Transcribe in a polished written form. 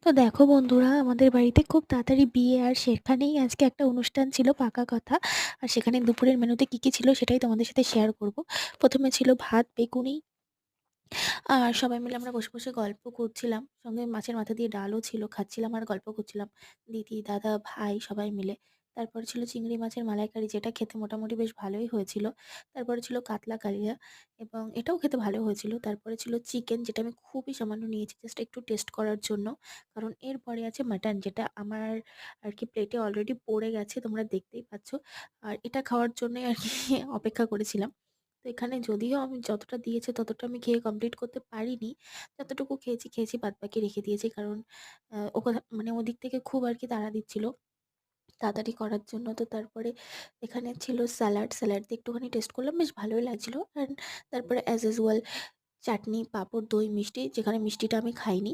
তো দেখো বন্ধুরা, আমাদের বাড়িতে খুব তাড়াতাড়ি বিয়ে, আর সেখানেই আজকে একটা অনুষ্ঠান ছিল পাকা কথা। আর সেখানে দুপুরের মেনুতে কি কি ছিল সেটাই তোমাদের সাথে শেয়ার করব। প্রথমে ছিল ভাত, বেগুনি, আর সবাই মিলে আমরা বসে বসে গল্প করছিলাম, সঙ্গে মাছের মাথা দিয়ে ডালও ছিল, খাচ্ছিলাম আর গল্প করছিলাম দিদি, দাদা, ভাই সবাই মিলে। তারপরে ছিল চিংড়ি মাছের মালাইকারি, যেটা খেতে মোটামুটি বেশ ভালোই হয়েছিল। তারপরে ছিল কাতলা কালিয়া, এবং এটাও খেতে ভালো হয়েছিল। তারপরে ছিল চিকেন, যেটা আমি খুবই সামান্য নিয়েছি জাস্ট একটু টেস্ট করার জন্য, কারণ এরপরে আছে মাটন, যেটা আমার আর কি প্লেটে অলরেডি পড়ে গেছে, তোমরা দেখতেই পাচ্ছ। আর এটা খাওয়ার জন্যই আর কি অপেক্ষা করেছিলাম। তো এখানে যদিও আমি যতটা দিয়েছে ততটা আমি খেয়ে কমপ্লিট করতে পারিনি। যতটুকু খেয়েছি বাদবাকি রেখে দিয়েছি। কারণ মানে ওদিক থেকে খুব আর কি তাড়া দিচ্ছিল তাড়াতাড়ি করার জন্য। তো তারপরে এখানে ছিল স্যালাড। স্যালাড দিয়ে একটুখানি টেস্ট করলাম, বেশ ভালোই লাগছিল। অ্যান্ড তারপরে অ্যাজ ইউজুয়াল চাটনি, পাঁপড়, দই, মিষ্টি, যেখানে মিষ্টিটা আমি খাইনি।